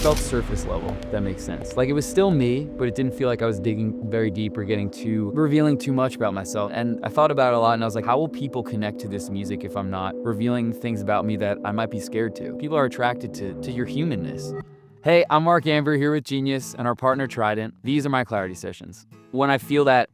felt surface level, if that makes sense. Like, it was still me, but it didn't feel like I was digging very deep or revealing too much about myself. And I thought about it a lot, and I was like, how will people connect to this music if I'm not revealing things about me that I might be scared to? People are attracted to your humanness. Hey, I'm Mark Ambor here with Genius and our partner Trident. These are my clarity sessions. When I feel that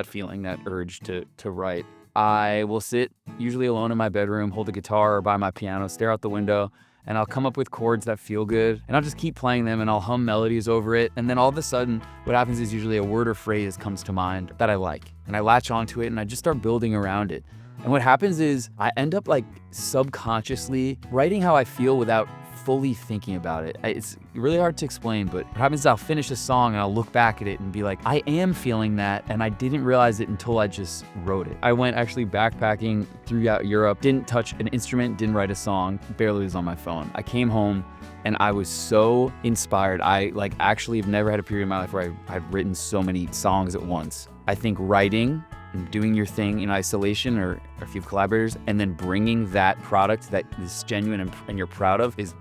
feeling, that urge to write, I will sit usually alone in my bedroom, hold a guitar or by my piano, stare out the window, and I'll come up with chords that feel good, and I'll just keep playing them, and I'll hum melodies over it, and then all of a sudden, what happens is usually a word or phrase comes to mind that I like, and I latch onto it, and I just start building around it. And what happens is I end up like subconsciously writing how I feel without fully thinking about it. It's really hard to explain, but what happens is I'll finish a song and I'll look back at it and be like, I am feeling that, and I didn't realize it until I just wrote it. I went actually backpacking throughout Europe, didn't touch an instrument, didn't write a song, barely was on my phone. I came home and I was so inspired. I actually have never had a period in my life where I've written so many songs at once. I think writing and doing your thing in isolation or if you have collaborators, and then bringing that product that is genuine and you're proud of is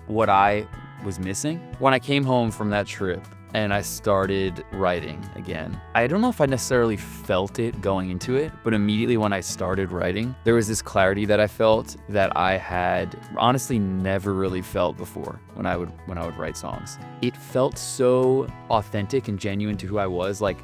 what I was missing. When I came home from that trip and I started writing again, I don't know if I necessarily felt it going into it, but immediately when I started writing, there was this clarity that I felt that I had honestly never really felt before when I would write songs. It felt so authentic and genuine to who I was. Like,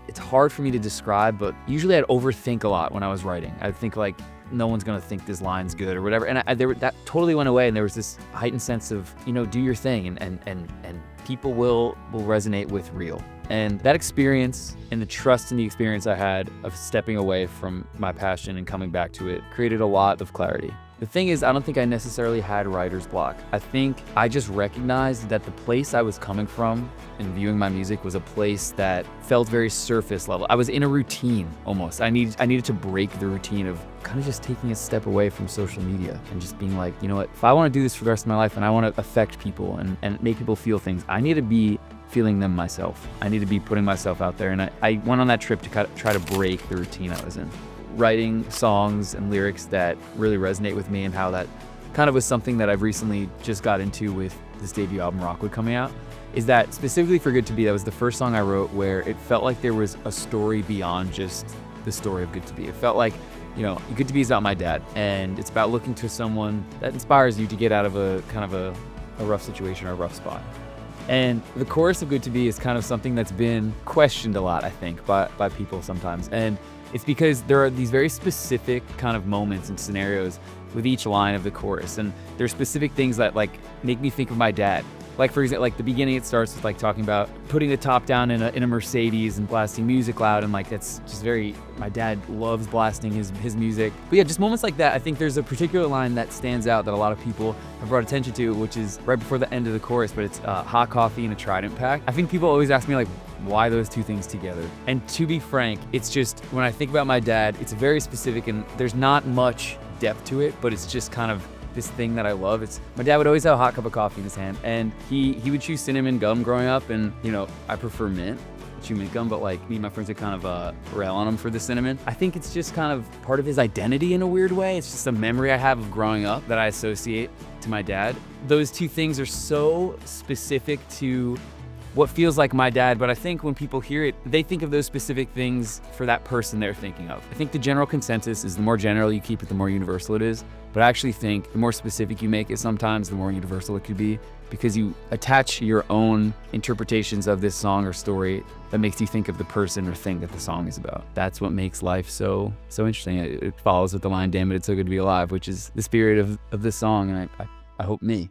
it's hard for me to describe, but usually I'd overthink a lot when I was writing. I'd think like, no one's gonna think this line's good or whatever. And that totally went away, and there was this heightened sense of, do your thing, and people will resonate with real. And that experience and the trust in the experience I had of stepping away from my passion and coming back to it created a lot of clarity. The thing is, I don't think I necessarily had writer's block. I think I just recognized that the place I was coming from in viewing my music was a place that felt very surface level. I was in a routine almost. I needed to break the routine of kind of just taking a step away from social media and just being like, you know what, if I want to do this for the rest of my life and I want to affect people and make people feel things, I need to be feeling them myself. I need to be putting myself out there. And I went on that trip to try to break the routine I was in. Writing songs and lyrics that really resonate with me, and how that kind of was something that I've recently just got into with this debut album Rockwood coming out, is that specifically for Good to Be, that was the first song I wrote where it felt like there was a story beyond just the story of Good to Be. It felt like, Good to Be is about my dad, and it's about looking to someone that inspires you to get out of a kind of a rough situation or a rough spot. And the chorus of Good to Be is kind of something that's been questioned a lot, I think, by people sometimes. And it's because there are these very specific kind of moments and scenarios with each line of the chorus. And there's specific things that make me think of my dad. Like, for example, the beginning, it starts with talking about putting the top down in a Mercedes and blasting music loud. And that's just my dad loves blasting his music. But yeah, just moments like that. I think there's a particular line that stands out that a lot of people have brought attention to, which is right before the end of the chorus, but it's hot coffee and a Trident pack. I think people always ask me why those two things together? And to be frank, it's just, when I think about my dad, it's very specific and there's not much depth to it, but it's just kind of this thing that I love. My dad would always have a hot cup of coffee in his hand, and he would chew cinnamon gum growing up, and I prefer mint, chew mint gum, but me and my friends would kind of rail on him for the cinnamon. I think it's just kind of part of his identity in a weird way. It's just a memory I have of growing up that I associate to my dad. Those two things are so specific to what feels like my dad, but I think when people hear it, they think of those specific things for that person they're thinking of. I think the general consensus is the more general you keep it, the more universal it is. But I actually think the more specific you make it sometimes, the more universal it could be, because you attach your own interpretations of this song or story that makes you think of the person or thing that the song is about. That's what makes life so interesting. It follows with the line, "Damn it, it's so good to be alive," which is the spirit of this song, and I hope me.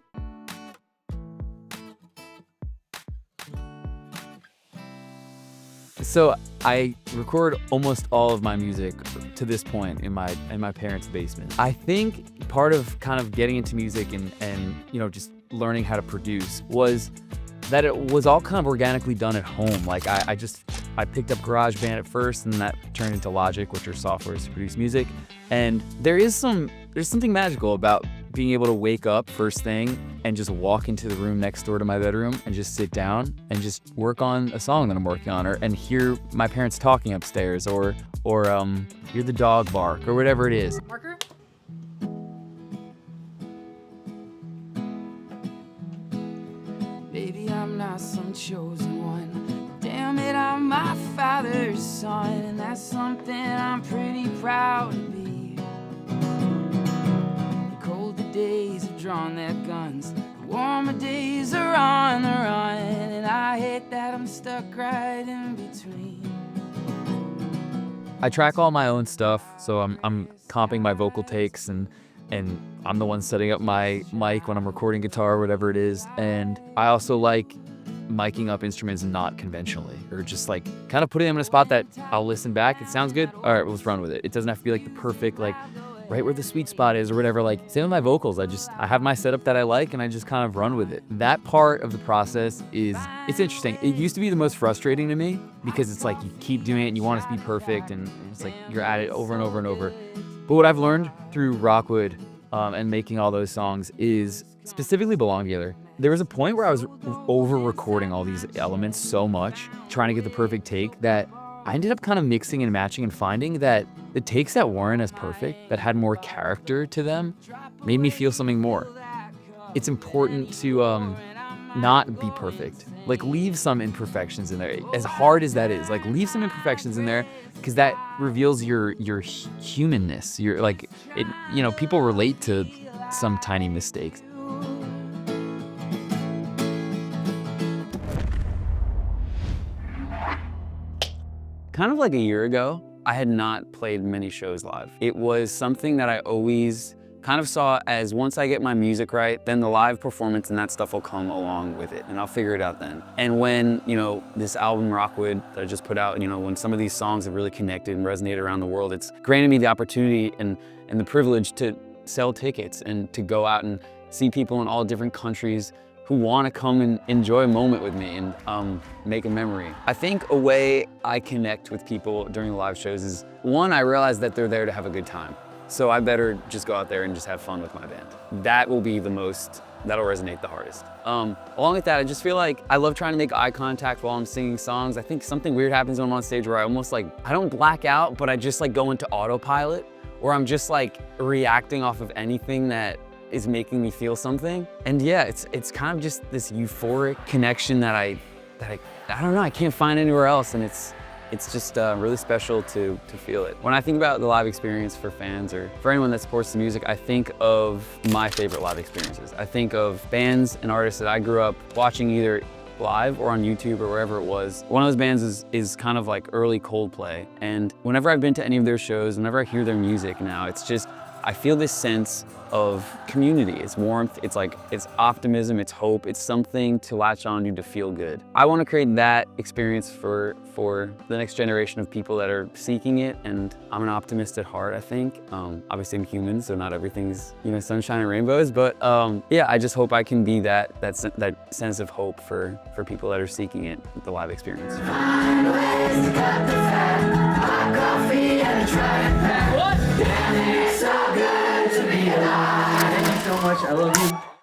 So I record almost all of my music to this point in my parents' basement. I think part of kind of getting into music and just learning how to produce was that it was all kind of organically done at home. I picked up GarageBand at first, and that turned into Logic, which are softwares to produce music. And there's something magical about being able to wake up first thing and just walk into the room next door to my bedroom and just sit down and just work on a song that I'm working on, and hear my parents talking upstairs, or hear the dog bark, or whatever it is. I'm not some chosen one. Damn it, I'm my father's son, and that's something I'm pretty proud to be. The colder days have drawn their guns, the warmer days are on the run, and I hate that I'm stuck right in between. I track all my own stuff, so I'm comping my vocal takes, and I'm the one setting up my mic when I'm recording guitar or whatever it is. And I also like miking up instruments not conventionally, or just like kind of putting them in a spot that I'll listen back. It sounds good. All right, let's run with it. It doesn't have to be like the perfect, like right where the sweet spot is or whatever. Like same with my vocals. I have my setup that I like, and I just kind of run with it. That part of the process it's interesting. It used to be the most frustrating to me because it's like you keep doing it and you want it to be perfect, and it's like you're at it over and over and over. But what I've learned through Rockwood and making all those songs is specifically Belong Together. There was a point where I was over-recording all these elements so much, trying to get the perfect take, that I ended up kind of mixing and matching and finding that the takes that weren't as perfect, that had more character to them, made me feel something more. It's important to not be perfect. Like, leave some imperfections in there. As hard as that is, like, leave some imperfections in there, because that reveals your humanness. You're like, people relate to some tiny mistakes. Kind of like a year ago, I had not played many shows live. It was something that I always kind of saw as, once I get my music right, then the live performance and that stuff will come along with it, and I'll figure it out then. And when, this album Rockwood that I just put out, when some of these songs have really connected and resonated around the world, it's granted me the opportunity and the privilege to sell tickets and to go out and see people in all different countries who want to come and enjoy a moment with me and make a memory. I think a way I connect with people during the live shows is, one, I realize that they're there to have a good time. So I better just go out there and just have fun with my band. That will be that'll resonate the hardest. Along with that, I just feel like I love trying to make eye contact while I'm singing songs. I think something weird happens when I'm on stage where I almost I don't black out, but I just go into autopilot, or I'm just reacting off of anything that is making me feel something. And yeah, it's kind of just this euphoric connection that I don't know, I can't find anywhere else, and it's just really special to feel it. When I think about the live experience for fans or for anyone that supports the music, I think of my favorite live experiences. I think of bands and artists that I grew up watching either live or on YouTube or wherever it was. One of those bands is kind of like early Coldplay, and whenever I've been to any of their shows, whenever I hear their music now, it's just, I feel this sense of community. It's warmth, it's optimism, it's hope, it's something to latch on to feel good. I want to create that experience for the next generation of people that are seeking it, and I'm an optimist at heart, I think. Obviously I'm human, so not everything's sunshine and rainbows, but yeah, I just hope I can be that sense of hope for people that are seeking it, the live experience. Find ways to cut the fat, hot coffee and a Trident. What? Damn, it's so good to be alive. Thank you so much, I love you.